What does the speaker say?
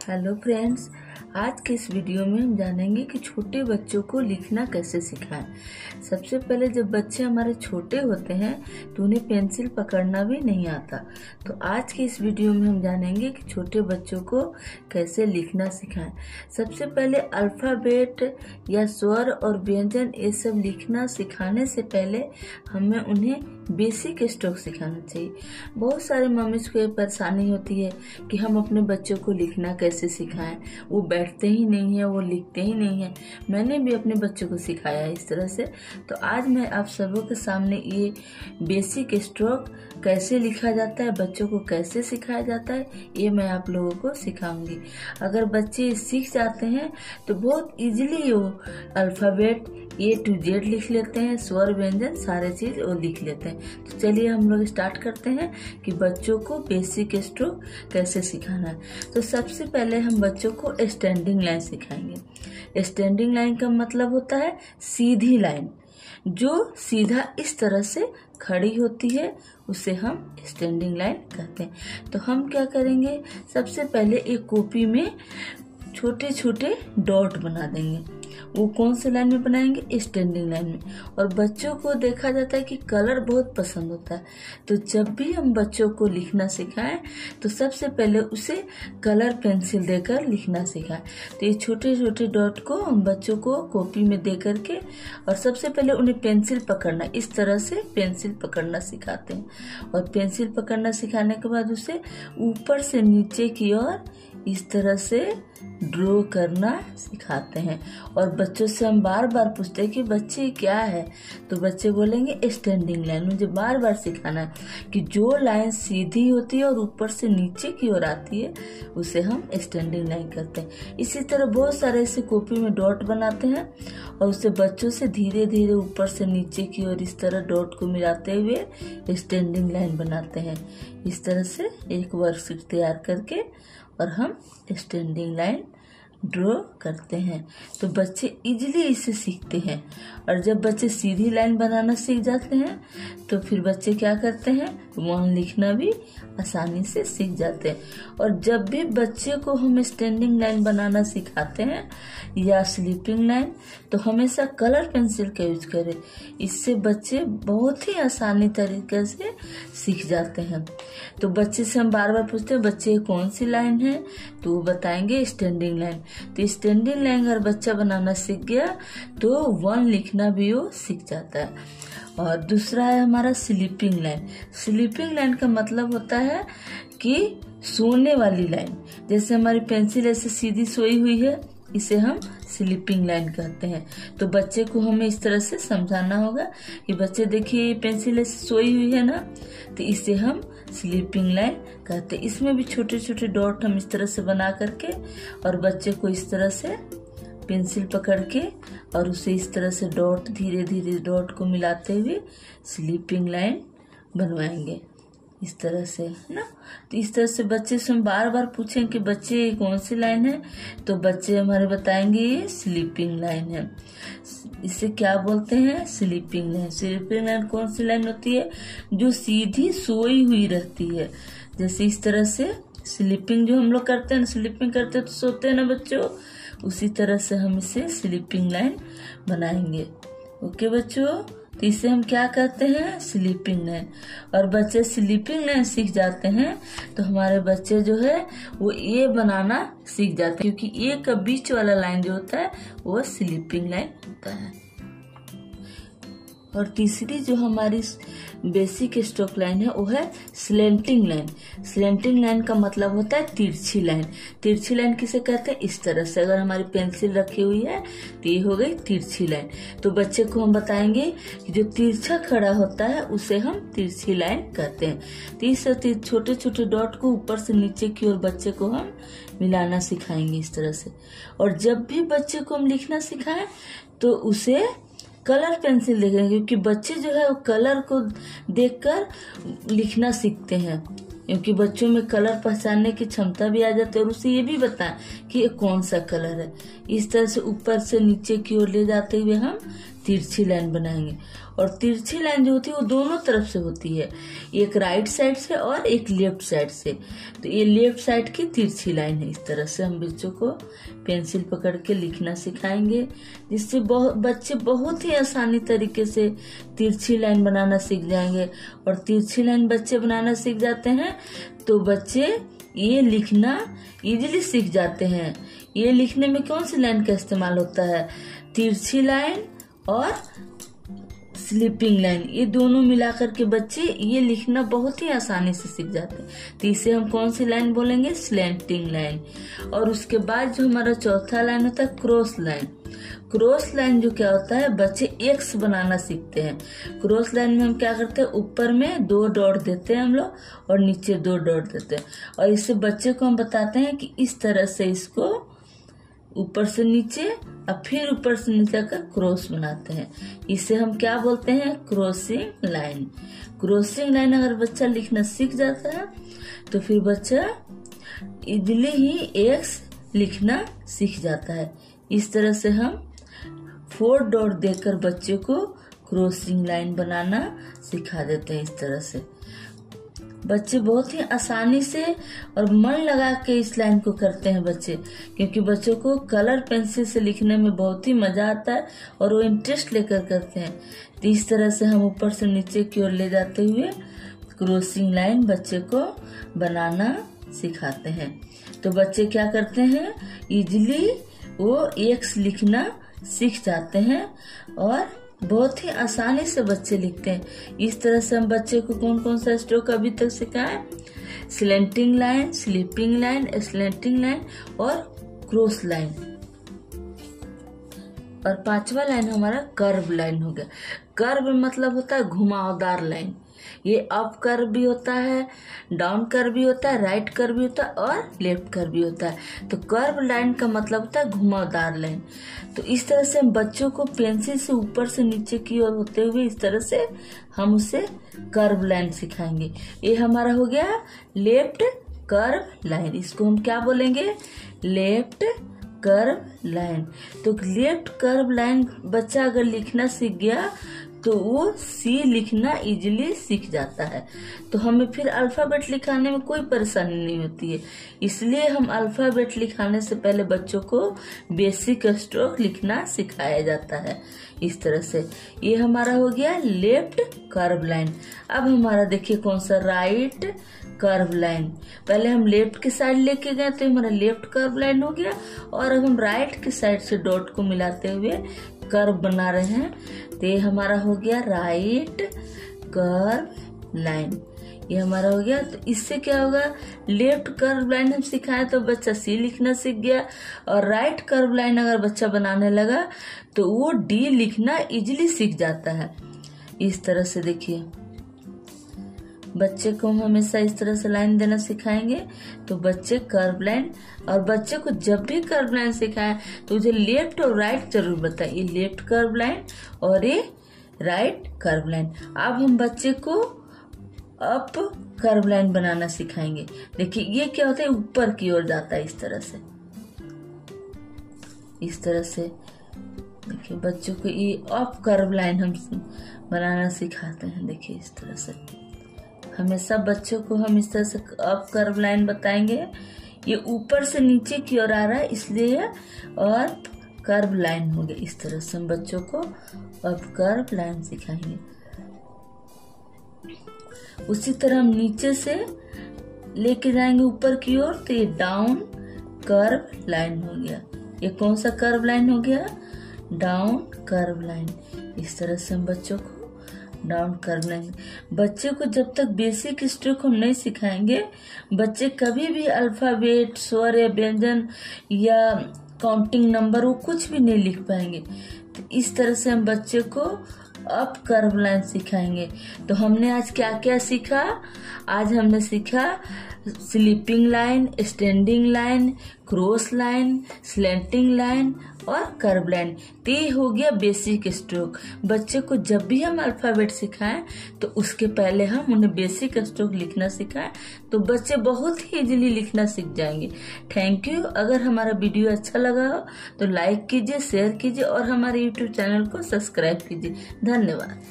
Hello friends, आज के इस वीडियो में हम जानेंगे कि छोटे बच्चों को लिखना कैसे सिखाएं। सबसे पहले जब बच्चे हमारे छोटे होते हैं तो उन्हें पेंसिल पकड़ना भी नहीं आता। तो आज के इस वीडियो में हम जानेंगे कि छोटे बच्चों को कैसे लिखना सिखाएं। सबसे पहले अल्फ़ाबेट या स्वर और व्यंजन ये सब लिखना सिखाने से पहले हमें उन्हें बेसिक स्ट्रोक सिखाना चाहिए। बहुत सारे मम्मीज़ को ये परेशानी होती है कि हम अपने बच्चों को लिखना कैसे सिखाएं, वो बैठते ही नहीं है, वो लिखते ही नहीं है। मैंने भी अपने बच्चों को सिखाया इस तरह से। तो आज मैं आप सबों के सामने ये बेसिक स्ट्रोक कैसे लिखा जाता है, बच्चों को कैसे सिखाया जाता है, ये मैं आप लोगों को सिखाऊंगी। अगर बच्चे सीख जाते हैं तो बहुत इजीली वो अल्फ़ाबेट A to Z लिख लेते हैं, स्वर व्यंजन सारे चीज वो लिख लेते हैं। तो चलिए हम लोग स्टार्ट करते हैं कि बच्चों को बेसिक स्ट्रोक कैसे सिखाना है। तो सबसे पहले हम बच्चों को स्टैंडिंग लाइन सिखाएंगे। स्टैंडिंग लाइन का मतलब होता है सीधी लाइन, जो सीधा इस तरह से खड़ी होती है, उसे हम स्टैंडिंग लाइन कहते हैं। तो हम क्या करेंगे, सबसे पहले एक कॉपी में छोटे छोटे डॉट बना देंगे। वो कौन से लाइन में बनाएंगे, स्टैंडिंग लाइन में। और बच्चों को देखा जाता है कि कलर बहुत पसंद होता है। तो जब भी हम बच्चों को लिखना सिखाएं तो सबसे पहले उसे कलर पेंसिल देकर लिखना सिखाएं। तो ये छोटे छोटे डॉट को हम बच्चों को कॉपी में दे करके और सबसे पहले उन्हें पेंसिल पकड़ना, इस तरह से पेंसिल पकड़ना सिखाते हैं। और पेंसिल पकड़ना सिखाने के बाद उसे ऊपर से नीचे की ओर इस तरह से ड्रॉ करना सिखाते हैं। और बच्चों से हम बार बार पूछते हैं कि बच्चे क्या है, तो बच्चे बोलेंगे स्टैंडिंग लाइन। मुझे बार बार सिखाना है कि जो लाइन सीधी होती है और ऊपर से नीचे की ओर आती है उसे हम स्टैंडिंग लाइन कहते हैं। इसी तरह बहुत सारे ऐसे कॉपी में डॉट बनाते हैं और उसे बच्चों से धीरे धीरे ऊपर से नीचे की ओर इस तरह डॉट को मिलाते हुए स्टैंडिंग लाइन बनाते हैं। इस तरह से एक वर्कशीट तैयार करके और हम स्टैंडिंग लाइन ड्रॉ करते हैं। तो बच्चे इजीली इसे सीखते हैं। और जब बच्चे सीधी लाइन बनाना सीख जाते हैं तो फिर बच्चे क्या करते हैं, वहाँ लिखना भी आसानी से सीख जाते हैं। और जब भी बच्चे को हम स्टैंडिंग लाइन बनाना सिखाते हैं या स्लीपिंग लाइन, तो हमेशा कलर पेंसिल का यूज करें। इससे बच्चे बहुत ही आसानी तरीके से सीख जाते हैं। तो बच्चे से हम बार बार पूछते हैं बच्चे कौन सी लाइन है, तो वो बताएंगे स्टैंडिंग लाइन। तो स्टैंडिंग लाइन अगर बच्चा बनाना सीख गया तो 1 लिखना भी वो सीख जाता है। और दूसरा है हमारा स्लीपिंग लाइन। स्लीपिंग लाइन का मतलब होता है कि सोने वाली लाइन। जैसे हमारी पेंसिल ऐसे सीधी सोई हुई है, इसे हम स्लीपिंग लाइन कहते हैं। तो बच्चे को हमें इस तरह से समझाना होगा कि बच्चे देखिए ये पेंसिल ऐसे सोई हुई है ना, तो इसे हम स्लीपिंग लाइन कहते हैं। इसमें भी छोटे छोटे डॉट हम इस तरह से बना करके और बच्चे को इस तरह से पेंसिल पकड़ के और उसे इस तरह से डॉट धीरे धीरे डॉट को मिलाते हुए स्लीपिंग लाइन बनवाएंगे इस तरह से, है ना। तो इस तरह से बच्चे से हम बार बार पूछें कि बच्चे कौन सी लाइन है, तो बच्चे हमारे बताएंगे ये स्लीपिंग लाइन है। इसे क्या बोलते हैं, स्लीपिंग लाइन। स्लीपिंग लाइन कौन सी लाइन होती है, जो सीधी सोई हुई रहती है। जैसे इस तरह से स्लीपिंग जो हम लोग करते हैं, स्लीपिंग करते हैं तो सोते हैं ना बच्चों, उसी तरह से हम इसे स्लीपिंग लाइन बनाएंगे। ओके बच्चों, तो इसे हम क्या कहते हैं, स्लीपिंग लाइन। और बच्चे स्लीपिंग लाइन सीख जाते हैं तो हमारे बच्चे जो है वो ए बनाना सीख जाते हैं, क्योंकि ए का बीच वाला लाइन जो होता है वो स्लीपिंग लाइन होता है। और तीसरी जो हमारी बेसिक स्ट्रोक लाइन है वो है स्लेंटिंग लाइन। स्लेंटिंग लाइन का मतलब होता है तिरछी लाइन। तिरछी लाइन किसे कहते हैं, इस तरह से अगर हमारी पेंसिल रखी हुई है तो ये हो गई तिरछी लाइन। तो बच्चे को हम बताएंगे कि जो तिरछा खड़ा होता है उसे हम तिरछी लाइन कहते हैं। तो इस छोटे छोटे डॉट को ऊपर से नीचे की ओर बच्चे को हम मिलाना सिखाएंगे इस तरह से। और जब भी बच्चे को हम लिखना सिखाएं तो उसे कलर पेंसिल देखेंगे, क्योंकि बच्चे जो है वो कलर को देखकर लिखना सीखते हैं। क्योंकि बच्चों में कलर पहचानने की क्षमता भी आ जाती है। और उसे ये भी बताएं कि ये कौन सा कलर है। इस तरह से ऊपर से नीचे की ओर ले जाते हुए हम तिरछी लाइन बनाएंगे। और तिरछी लाइन जो होती है वो दोनों तरफ से होती है, एक राइट साइड से और एक लेफ्ट साइड से। तो ये लेफ्ट साइड की तिरछी लाइन है। इस तरह से हम बच्चों को पेंसिल पकड़ के लिखना सिखाएंगे, जिससे बच्चे बहुत ही आसानी तरीके से तिरछी लाइन बनाना सीख जाएंगे। और तिरछी लाइन बच्चे बनाना सीख जाते हैं तो बच्चे ये लिखना इजीली सीख जाते हैं। ये लिखने में कौन सी लाइन का इस्तेमाल होता है? तिरछी लाइन और स्लीपिंग लाइन, ये दोनों मिलाकर के बच्चे ये लिखना बहुत ही आसानी से सीख जाते हैं। तो इसे हम कौन सी लाइन बोलेंगे? Slanting line. और उसके बाद जो हमारा चौथा लाइन होता है क्रॉस लाइन। क्रॉस लाइन जो क्या होता है, बच्चे एक्स बनाना सीखते हैं। क्रॉस लाइन में हम क्या करते हैं, ऊपर में 2 डॉट देते हैं हम लोग और नीचे 2 डॉट देते हैं। और इससे बच्चे को हम बताते हैं कि इस तरह से इसको ऊपर से नीचे और फिर ऊपर से नीचे का क्रॉस बनाते हैं। इसे हम क्या बोलते हैं? Crossing line. क्रॉसिंग लाइन अगर बच्चा लिखना सीख जाता है तो फिर बच्चा इजीली ही एक्स लिखना सीख जाता है। इस तरह से हम 4 डॉट देकर बच्चे को क्रॉसिंग लाइन बनाना सिखा देते हैं। इस तरह से बच्चे बहुत ही आसानी से और मन लगा के इस लाइन को करते हैं बच्चे, क्योंकि बच्चों को कलर पेंसिल से लिखने में बहुत ही मजा आता है और वो इंटरेस्ट लेकर करते हैं। तो इस तरह से हम ऊपर से नीचे की ओर ले जाते हुए क्रॉसिंग लाइन बच्चे को बनाना सिखाते हैं। तो बच्चे क्या करते हैं, इजीली वो एक्स लिखना सीख जाते हैं और बहुत ही आसानी से बच्चे लिखते हैं। इस तरह से हम बच्चे को कौन कौन सा स्ट्रोक अभी तक सिखाएं? Slanting line, sleeping line, slanting line और क्रॉस लाइन। और 5वां लाइन हमारा कर्व लाइन हो गया। कर्व मतलब होता है घुमावदार लाइन। ये अप कर्व भी होता है, डाउन कर्व भी होता है, राइट कर्व भी होता है और लेफ्ट कर्व भी होता है। तो कर्व लाइन का मतलब होता है घुमावदार लाइन। तो इस तरह से हम बच्चों को पेंसिल से ऊपर से नीचे की ओर होते हुए इस तरह से हम उसे कर्व लाइन सिखाएंगे। ये हमारा हो गया लेफ्ट कर्व लाइन। इसको हम क्या बोलेंगे? Left curve line. तो लेफ्ट कर्व लाइन बच्चा अगर लिखना सीख गया तो वो सी लिखना इजीली सीख जाता है। तो हमें फिर अल्फाबेट लिखाने में कोई परेशानी नहीं होती है। इसलिए हम अल्फाबेट लिखाने से पहले बच्चों को बेसिक स्ट्रोक लिखना सिखाया जाता है। इस तरह से ये हमारा हो गया लेफ्ट कर्व लाइन। अब हमारा देखिए कौन सा, राइट कर्व लाइन। पहले हम लेफ्ट की साइड लेके गए तो हमारा लेफ्ट कर्व लाइन हो गया, और अब हम राइट की साइड से डॉट को मिलाते हुए कर्व बना रहे हैं। तो ये हमारा हो गया राइट कर्व लाइन। ये हमारा हो गया। तो इससे क्या होगा, लेफ्ट कर्व लाइन हम सिखाएं तो बच्चा सी लिखना सीख गया, और राइट कर्व लाइन अगर बच्चा बनाने लगा तो वो डी लिखना इजीली सीख जाता है। इस तरह से देखिए बच्चे को हम हमेशा इस तरह से लाइन देना सिखाएंगे तो बच्चे कर्व लाइन, और बच्चे को जब भी कर्व लाइन सिखाएं तो मुझे लेफ्ट और राइट जरूर बताएं। ये लेफ्ट कर्व लाइन और ये राइट कर्व लाइन। अब हम बच्चे को अप कर्व लाइन बनाना सिखाएंगे। देखिए ये क्या होता है, ऊपर की ओर जाता है। इस तरह से देखिए बच्चों को ये अप कर्व लाइन हम बनाना सिखाते हैं। देखिए इस तरह से हमेशा बच्चों को हम इस तरह से अप कर्व लाइन बताएंगे। ये ऊपर से नीचे की ओर आ रहा है इसलिए और कर्व लाइन हो गया। इस तरह से हम बच्चों को अप कर्व लाइन सिखाएंगे। उसी तरह हम नीचे से लेके जाएंगे ऊपर की ओर तो ये डाउन कर्व लाइन हो गया। ये कौन सा कर्व लाइन हो गया, डाउन कर्व लाइन। इस तरह से हम बच्चों को डाउन कर्व लाइन। बच्चे को जब तक बेसिक स्ट्रोक हम नहीं सिखाएंगे बच्चे कभी भी अल्फाबेट, स्वर या व्यंजन या काउंटिंग नंबर वो कुछ भी नहीं लिख पाएंगे। तो इस तरह से हम बच्चे को अप कर्व लाइन सिखाएंगे। तो हमने आज क्या क्या सीखा, आज हमने सीखा sleeping line, standing line, cross line, slanting line और कर्व लाइन। तो ये हो गया बेसिक स्ट्रोक। बच्चे को जब भी हम अल्फाबेट सिखाएं तो उसके पहले हम उन्हें बेसिक स्ट्रोक लिखना सिखाएं, तो बच्चे बहुत ही इजीली लिखना सीख जाएंगे। Thank you. अगर हमारा वीडियो अच्छा लगा हो तो लाइक कीजिए, शेयर कीजिए और हमारे यूट्यूब चैनल को सब्सक्राइब कीजिए। धन्यवाद।